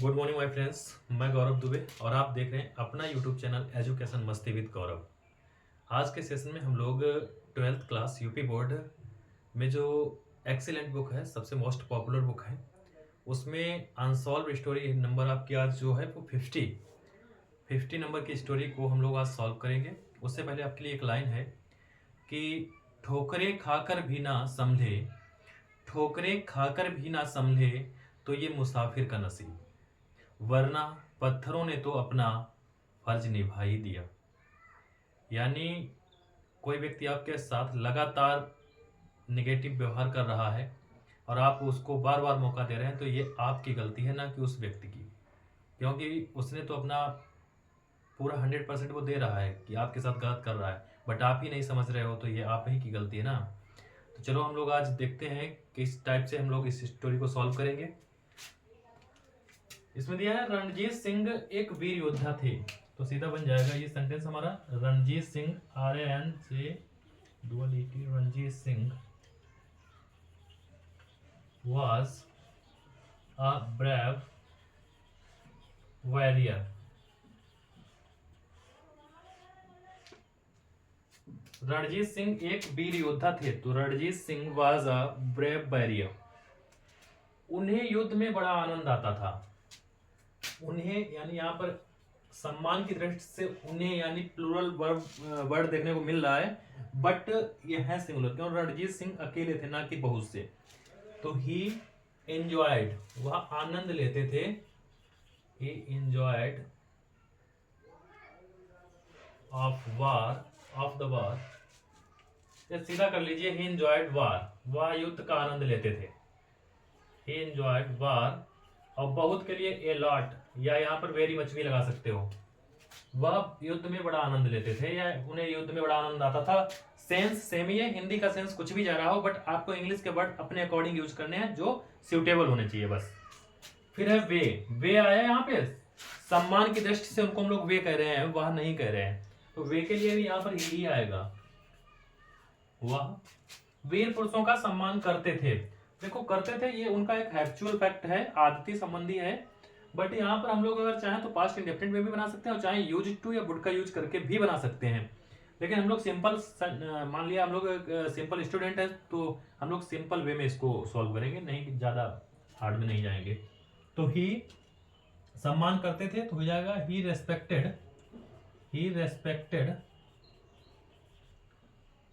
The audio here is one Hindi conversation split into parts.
Good morning my friends. मैं गौरव दुबे और आप देख रहे हैं अपना यूट्यूब चैनल एजुकेशन मस्ती विद गौरव। आज के सेशन में हम लोग 12th क्लास यूपी बोर्ड में जो एक्सीलेंट बुक है, सबसे मोस्ट पॉपुलर बुक है, उसमें अनसॉल्व स्टोरी नंबर आपकी आज जो है वो 50 नंबर की स्टोरी को हम लोग आज सॉल्व करेंगे। उससे पहले आपके लिए एक लाइन है कि ठोकरें खाकर भी ना संभले, ठोकरें खाकर भी ना संभले तो ये मुसाफिर का नसीब, वरना पत्थरों ने तो अपना फर्ज निभा ही दिया। यानी कोई व्यक्ति आपके साथ लगातार नेगेटिव व्यवहार कर रहा है और आप उसको बार बार मौका दे रहे हैं, तो ये आपकी गलती है, ना कि उस व्यक्ति की, क्योंकि उसने तो अपना पूरा 100% वो दे रहा है कि आपके साथ गलत कर रहा है, बट आप ही नहीं समझ रहे हो, तो ये आप ही की गलती है ना। तो चलो हम लोग आज देखते हैं किस टाइप से हम लोग इस स्टोरी को सॉल्व करेंगे। इसमें दिया है रणजीत सिंह एक वीर योद्धा थे, तो सीधा बन जाएगा ये सेंटेंस हमारा। रणजीत सिंह, RAN से duality, Ranjit Singh was a brave warrior। Ranjit Singh एक वीर योद्धा थे, तो Ranjit Singh was a brave warrior। उन्हें युद्ध में बड़ा आनंद आता था। उन्हें यानी यहाँ पर सम्मान की दृष्टि से उन्हें यानी प्लूरल वर्ड देखने को मिल रहा है, बट यह है सिंगुलर, क्यों? रणजीत सिंह अकेले थे, ना कि बहुत से। तो ही एंजॉयड, वह आनंद लेते थे। ही enjoyed of war, of the war, या सीधा कर लीजिए, ही एंजॉयड वार, वह युद्ध का आनंद लेते थे। ही एंजॉयड वार, और बहुत के लिए ए लॉट, या यहाँ पर वेरी मच भी लगा सकते हो। वह युद्ध में बड़ा आनंद लेते थे, या उन्हें युद्ध में बड़ा आनंद आता था। सेंस सेम ही है, हिंदी का सेंस कुछ भी जा रहा हो, बट आपको इंग्लिश के वर्ड अपने अकॉर्डिंग यूज करने हैं जो सुटेबल होने चाहिए बस। फिर है वे आया यहाँ पे, सम्मान की दृष्टि से उनको हम लोग वे कह रहे हैं, वह नहीं कह रहे हैं, तो वे के लिए भी यहाँ पर ही आएगा। वह वीर पुरुषों का सम्मान करते थे। देखो करते थे, ये उनका एक एक्चुअल फैक्ट है, आदती संबंधी है, बट यहाँ पर हम लोग अगर चाहें तो पास्ट इंडेफिनिट में भी बना सकते हैं, और चाहे यूज टू या वुड का यूज करके भी बना सकते हैं। लेकिन हम लोग सिंपल, मान लिया हम लोग सिंपल स्टूडेंट है, तो हम लोग सिंपल वे में इसको सॉल्व करेंगे, नहीं ज़्यादा हार्ड में नहीं जाएंगे। तो ही सम्मान करते थे, तो हो जाएगा he respected, he respected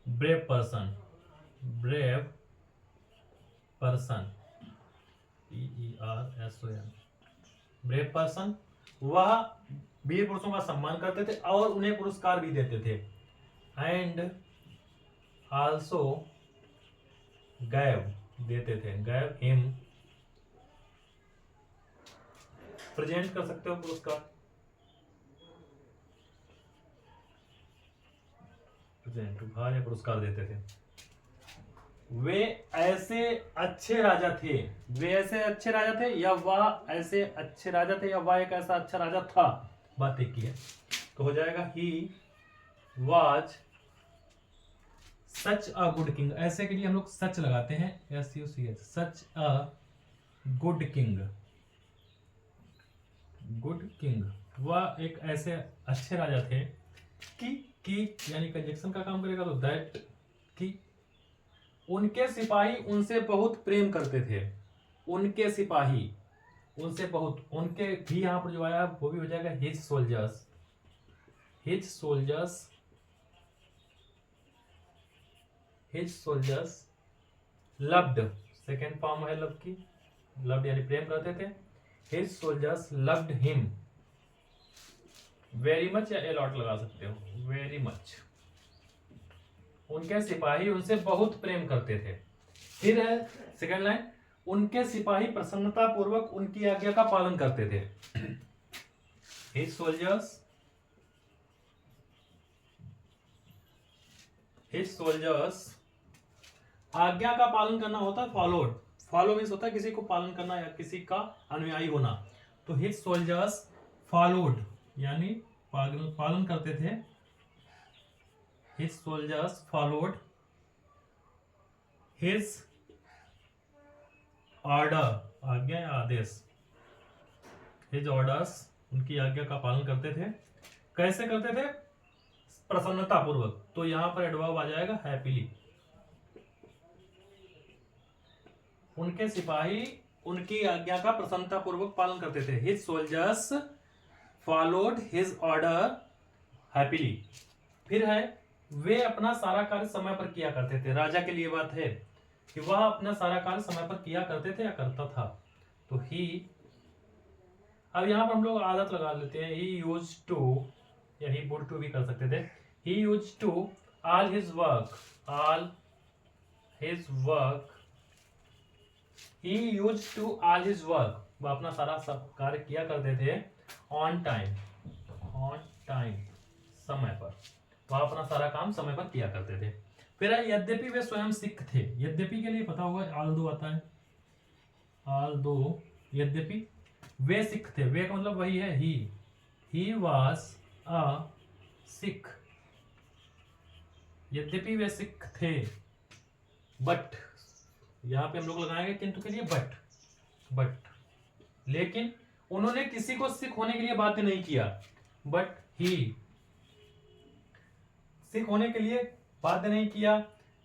brave person, brave person, PERSON, brave person. वह वीर पुरुषों का सम्मान करते थे और उन्हें पुरस्कार भी देते थे। एंड आल्सो गैव, देते थे, गैव हिम, प्रेजेंट कर सकते हो पुरस्कार, प्रेजेंट उपहार या पुरस्कार देते थे। वे ऐसे अच्छे राजा थे, वे ऐसे अच्छे राजा थे, या वह ऐसे अच्छे राजा थे, या वह एक ऐसा अच्छा राजा था, बात एक ही है। तो हो जाएगा he was such a good king. ऐसे के लिए हम लोग सच लगाते हैं, SUCH, such a good king, good king. वह एक ऐसे अच्छे राजा थे कि यानी कंजक्शन का काम करेगा, तो दैट, कि उनके सिपाही उनसे बहुत प्रेम करते थे। उनके सिपाही उनसे बहुत, उनके भी यहां पर जो आया वो भी हो जाएगा his soldiers, his soldiers, his soldiers loved, second form है लव की, लव्ड यानी प्रेम करते थे। His soldiers loved him very much, या अलॉट लगा सकते हो, वेरी मच। उनके सिपाही उनसे बहुत प्रेम करते थे। फिर है सेकेंड लाइन, उनके सिपाही प्रसन्नता पूर्वक उनकी आज्ञा का पालन करते थे। His soldiers, his soldiers, आज्ञा का पालन करना होता है फॉलोड, फॉलो मीन्स होता है किसी को पालन करना या किसी का अनुयायी होना। तो his soldiers followed यानी पालन करते थे। His soldiers followed his order, आज्ञा या आदेश, हिज ऑर्डर्स, उनकी आज्ञा का पालन करते थे। कैसे करते थे? प्रसन्नता पूर्वक। तो यहां पर एडवर्ब आ जाएगा हैप्पीली। उनके सिपाही उनकी आज्ञा का प्रसन्नता पूर्वक पालन करते थे। His soldiers followed his order happily. फिर है वे अपना सारा कार्य समय पर किया करते थे। राजा के लिए बात है कि वह अपना सारा कार्य समय पर किया करते थे या करता था। तो ही, अब यहां पर हम लोग आदत लगा लेते हैं। ही यूज टू या ही वुड टू भी कर सकते थे। He used to all his work, all his work, he used to all his work, वह अपना सारा सब कार्य किया करते थे ऑन टाइम, ऑन टाइम, समय पर। वह अपना सारा काम समय पर किया करते थे। फिर यद्यपि वे स्वयं सिख थे। यद्यपि के लिए पता होगा आल्दो आता है, आल्दो, यद्यपि वे सिख थे। वे का मतलब वही है ही वाज अ सिख। यद्यपि वे सिख थे, बट यहां पे हम लोग लगाएंगे किंतु के लिए बट लेकिन उन्होंने किसी को सिख होने के लिए बाध्य नहीं किया। बट ही, सिख होने के लिए बाध्य नहीं किया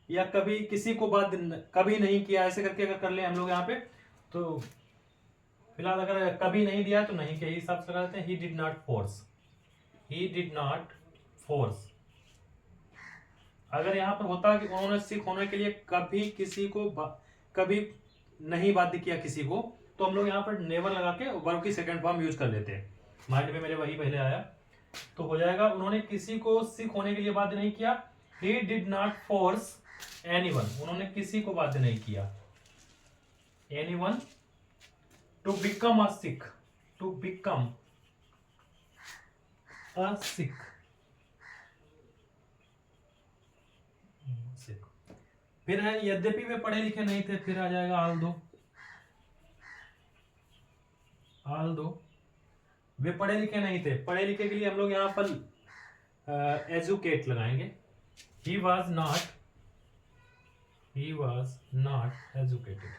या कभी किसी को बाध्य कभी नहीं किया, ऐसे करके अगर कर ले हम लोग यहाँ पे, तो फिलहाल अगर कभी नहीं दिया तो नहीं के हिसाब से लगाते हैं। He did not force, he did not force. अगर यहाँ पर होता कि उन्होंने सिख होने के लिए कभी किसी को कभी नहीं बाध्य किया किसी को, तो हम लोग यहाँ पर नेवर लगा के वर्ब की सेकंड फॉर्म यूज कर लेते हैं। माइंड में मेरे वही पहले आया, तो हो जाएगा उन्होंने किसी को सिख होने के लिए बाध्य नहीं किया। He did not force anyone, उन्होंने किसी को बाध्य नहीं किया। Anyone to become a Sikh, to become a Sikh। फिर है यद्यपि वे पढ़े लिखे नहीं थे। फिर आ जाएगा आल्दो वे पढ़े लिखे नहीं थे। पढ़े लिखे के लिए हम लोग यहाँ पर एजुकेट लगाएंगे। He was not educated,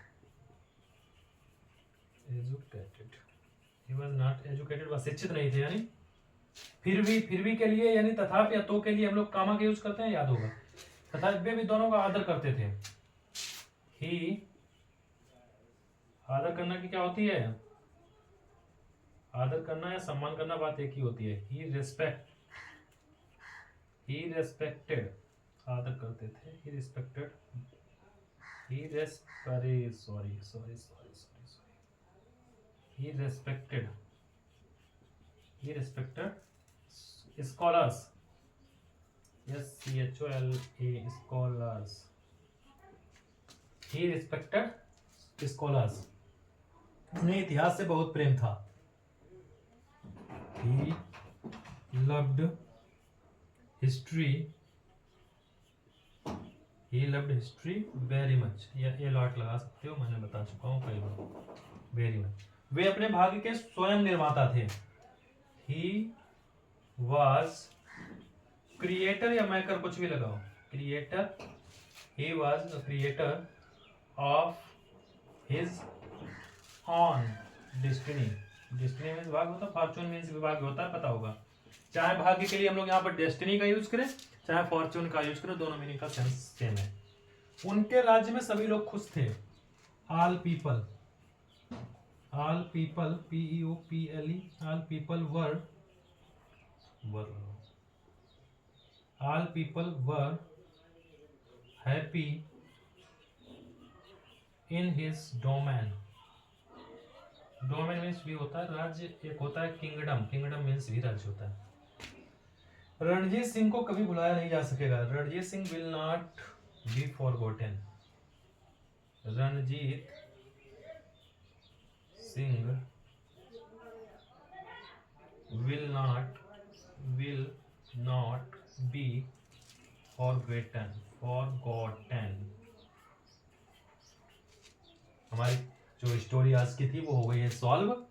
he was not educated, वह शिक्षित नहीं थे। यानी फिर भी के लिए, यानी तथापि या तो के लिए हम लोग कामा का यूज करते हैं, याद होगा। तथा वे भी दोनों का आदर करते थे। ही, आदर करना की क्या होती है? आदर करना या सम्मान करना बात एक ही होती है। ही रेस्पेक्टेड, आदर करते थे। ही respected, he respected scholars, scholars, he respected scholars, उन्हें इतिहास से बहुत प्रेम था। he loved history very much, या ए लॉट लगा सकते हो, मैंने बता चुका हूँ कई बार। वेरी मच, वे अपने भाग्य के स्वयं निर्माता थे। ही वॉज क्रिएटर, या मैं कर कुछ भी लगाओ, creator, he was the creator of his on destiny. Destiny means भाग्य होता है, फॉर्चून मीन्स विभाग्य होता है, पता होगा। चाहे भाग्य के लिए हम लोग यहाँ पर डेस्टिनी का यूज करें, चाहे फॉर्चून का यूज करें, दोनों मीनिंग का सेंस सेम है। उनके राज्य में सभी लोग खुश थे। All people, PEOPLE, all people were happy in his domain. Domain means भी होता है राज्य, एक होता है किंगडम मीन्स भी राज्य होता है। रणजीत सिंह को कभी भुलाया नहीं जा सकेगा। Ranjit Singh will not be forgotten, Ranjit Singh will not be forgotten. हमारी जो स्टोरी आज की थी वो हो गई है सॉल्व,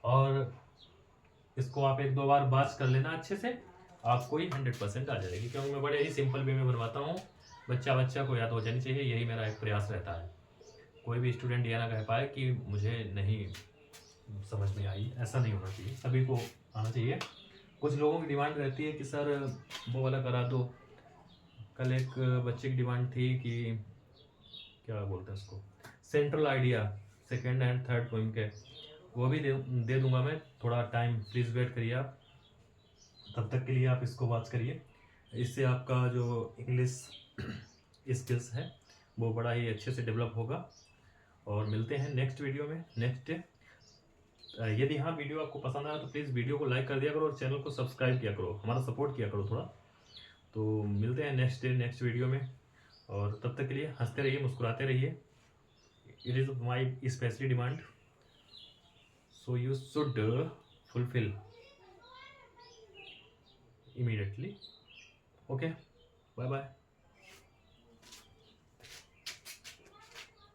और इसको आप एक दो बार बात कर लेना अच्छे से, आपको ही 100% आ जाएगी, क्योंकि मैं बड़े ही सिंपल वे में बनवाता हूँ। बच्चा को याद हो जानी चाहिए, यही मेरा एक प्रयास रहता है। कोई भी स्टूडेंट ये ना कह पाए कि मुझे नहीं समझ में आई, ऐसा नहीं होना चाहिए, सभी को आना चाहिए। कुछ लोगों की डिमांड रहती है कि सर वो वाला करा दो। कल एक बच्चे की डिमांड थी कि क्या बोलते हैं उसको, central idea second and third poem के, वो भी दे दूंगा मैं। थोड़ा टाइम प्लीज़ वेट करिए आप, तब तक के लिए आप इसको वॉच करिए। इससे आपका जो इंग्लिश स्किल्स है वो बड़ा ही अच्छे से डेवलप होगा। और मिलते हैं नेक्स्ट वीडियो में नेक्स्ट डे। यदि हाँ वीडियो आपको पसंद आया तो प्लीज़ वीडियो को लाइक कर दिया करो और चैनल को सब्सक्राइब किया करो, हमारा सपोर्ट किया करो थोड़ा। तो मिलते हैं नेक्स्ट डे नेक्स्ट वीडियो में, और तब तक के लिए हंसते रहिए, मुस्कुराते रहिए। It is my specially demand, so you should fulfil immediately. Okay, bye bye.